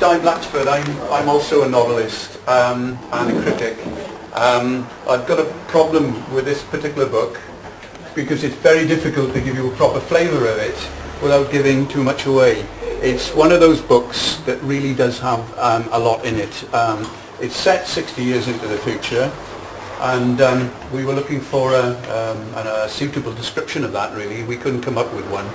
Dai Blatchford. I'm also a novelist and a critic. I've got a problem with this particular book because it's very difficult to give you a proper flavour of it without giving too much away. It's one of those books that really does have a lot in it. It's set 60 years into the future, and we were looking for a suitable description of that, really. We couldn't come up with one.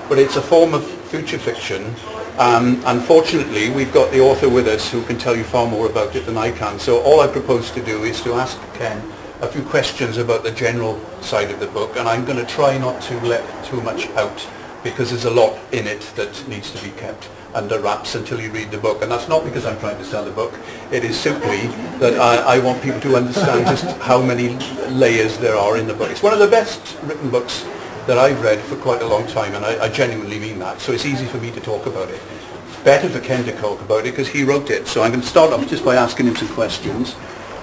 But it's a form of future fiction. Unfortunately, we've got the author with us who can tell you far more about it than I can. So all I propose to do is to ask Ken a few questions about the general side of the book, and I'm going to try not to let too much out, because there's a lot in it that needs to be kept under wraps until you read the book. And that's not because I'm trying to sell the book. It is simply that I want people to understand just how many layers there are in the book. It's one of the best written books that I've read for quite a long time, and I genuinely mean that. So it's easy for me to talk about it. It's better for Ken to talk about it because he wrote it. So I'm going to start off just by asking him some questions.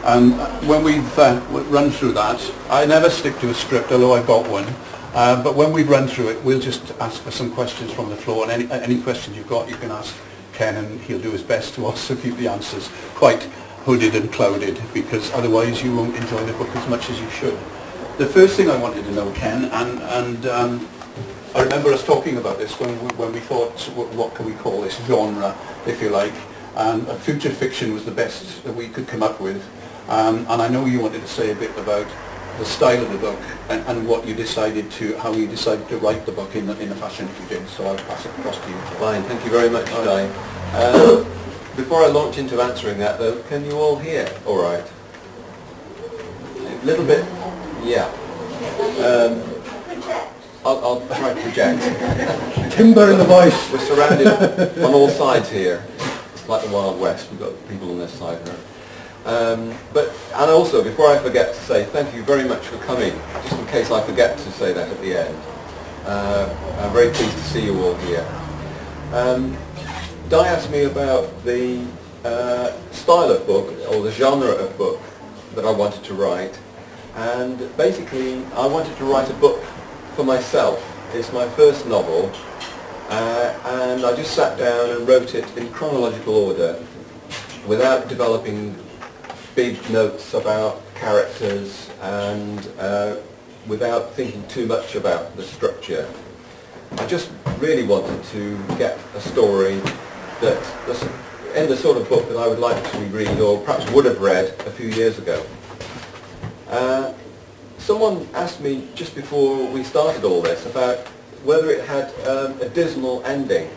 And when we've run through that, I never stick to a script, although I've got one. But when we run through it, we'll just ask for some questions from the floor, and any questions you've got, you can ask Ken, and he'll do his best to also keep the answers quite hooded and clouded, because otherwise you won't enjoy the book as much as you should. The first thing I wanted to know, Ken, and I remember us talking about this when we thought, what can we call this genre, if you like, and future fiction was the best that we could come up with. And I know you wanted to say a bit about the style of the book and how you decided to write the book in the fashion that you did. So I'll pass it across to you. Fine, thank you very much, Dai. Before I launch into answering that, though, can you all hear all right? A little bit, yeah. I'll try to project. Timber in the voice. We're surrounded on all sides here. It's like the Wild West. We've got people on this side here. And also, before I forget to say thank you very much for coming, just in case I forget to say that at the end. I'm very pleased to see you all here. Dai asked me about the style of book, or the genre of book that I wanted to write, and basically I wanted to write a book for myself. It's my first novel, and I just sat down and wrote it in chronological order without developing big notes about characters and without thinking too much about the structure. I just really wanted to get a story that in the sort of book that I would like to read, or perhaps would have read a few years ago. Someone asked me just before we started all this about whether it had a dismal ending,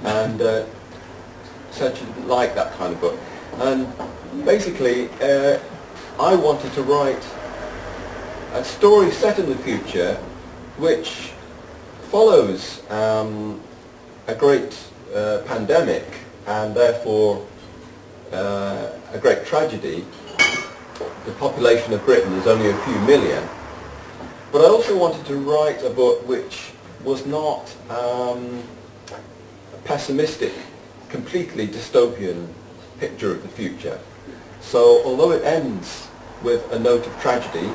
and said she'd like that kind of book. And basically, I wanted to write a story set in the future which follows a great pandemic, and therefore a great tragedy. The population of Britain is only a few million. But I also wanted to write a book which was not a pessimistic, completely dystopian picture of the future. So although it ends with a note of tragedy,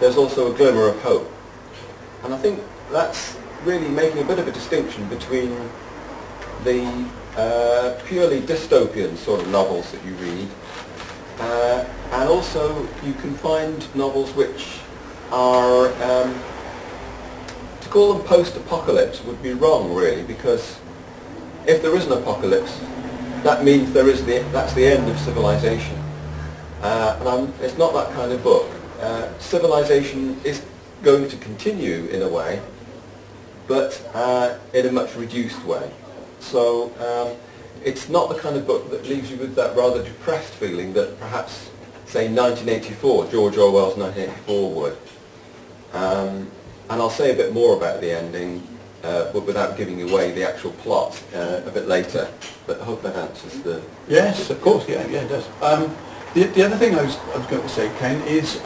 there's also a glimmer of hope. And I think that's really making a bit of a distinction between the purely dystopian sort of novels that you read, and also you can find novels which are, to call them post-apocalypse would be wrong, really, because if there is an apocalypse, that means that's the end of civilization. It's not that kind of book. Civilization is going to continue in a way, but in a much reduced way. So it's not the kind of book that leaves you with that rather depressed feeling that perhaps, say, 1984, George Orwell's 1984 would. And I'll say a bit more about the ending, but without giving away the actual plot a bit later. But I hope that answers the... Yes, of course, yeah, it does. The other thing I was going to say, Ken, is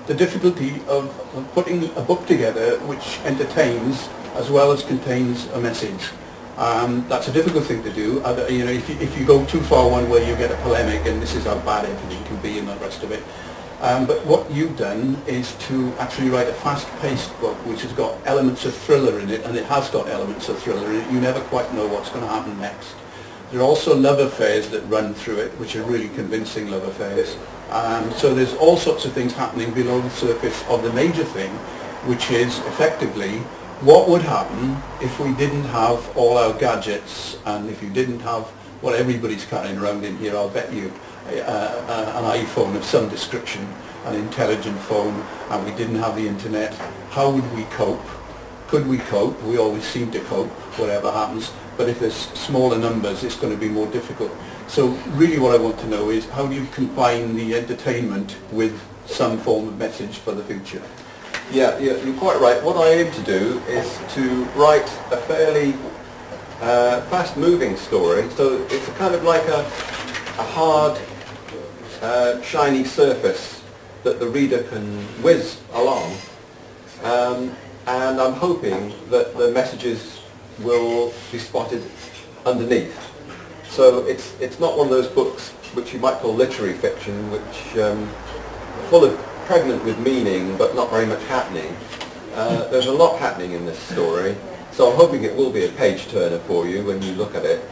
the difficulty of putting a book together which entertains as well as contains a message. That's a difficult thing to do. You know, if you go too far one way, you get a polemic, and this is how bad everything can be and the rest of it. But what you've done is to actually write a fast-paced book which has got elements of thriller in it, and it has got elements of thriller in it. You never quite know what's going to happen next. There are also love affairs that run through it, which are really convincing love affairs. So there's all sorts of things happening below the surface of the major thing, which is effectively what would happen if we didn't have all our gadgets, and if you didn't have what everybody's carrying around in here, I'll bet you, an iPhone of some description, an intelligent phone, and we didn't have the internet. How would we cope? Could we cope? We always seem to cope, whatever happens. But if there's smaller numbers, it's going to be more difficult. So really what I want to know is, how do you combine the entertainment with some form of message for the future? Yeah, you're quite right. What I aim to do is to write a fairly fast-moving story. So it's a kind of like a hard, shiny surface that the reader can whiz along. And I'm hoping that the messages will be spotted underneath. So it's not one of those books which you might call literary fiction, which are full of pregnant with meaning but not very much happening. There's a lot happening in this story, so I'm hoping it will be a page turner for you when you look at it.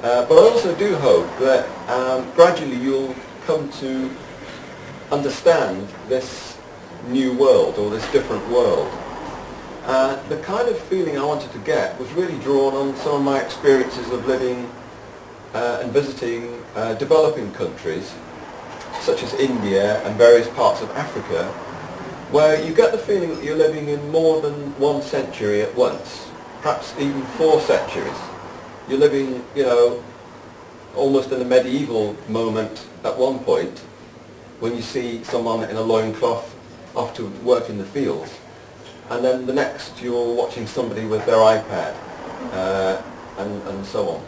But I also do hope that gradually you'll come to understand this new world, or this different world. The kind of feeling I wanted to get was really drawn on some of my experiences of living and visiting developing countries such as India and various parts of Africa, where you get the feeling that you're living in more than one century at once, perhaps even 4 centuries. You're living, you know, almost in a medieval moment at one point, when you see someone in a loincloth off to work in the fields. And then the next you're watching somebody with their iPad, and so on.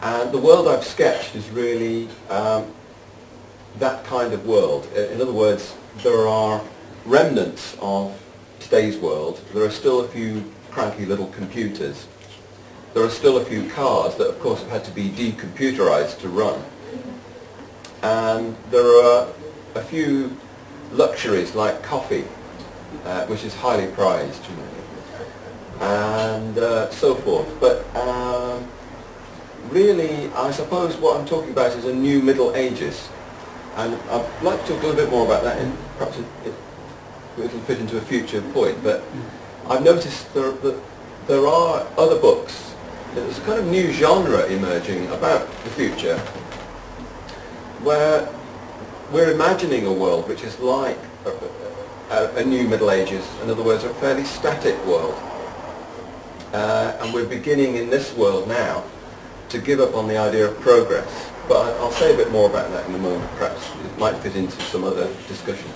And the world I've sketched is really that kind of world. In other words, there are remnants of today's world. There are still a few cranky little computers. There are still a few cars that of course have had to be decomputerized to run. And there are a few luxuries like coffee, which is highly prized, you know, and so forth. But really, I suppose what I'm talking about is a new Middle Ages, and I'd like to talk a little bit more about that, and perhaps it'll fit into a future point. But I've noticed that there are other books. There's a kind of new genre emerging about the future, where we're imagining a world which is like a new Middle Ages, in other words, a fairly static world. And we're beginning in this world now to give up on the idea of progress. But I'll say a bit more about that in a moment. Perhaps it might fit into some other discussion.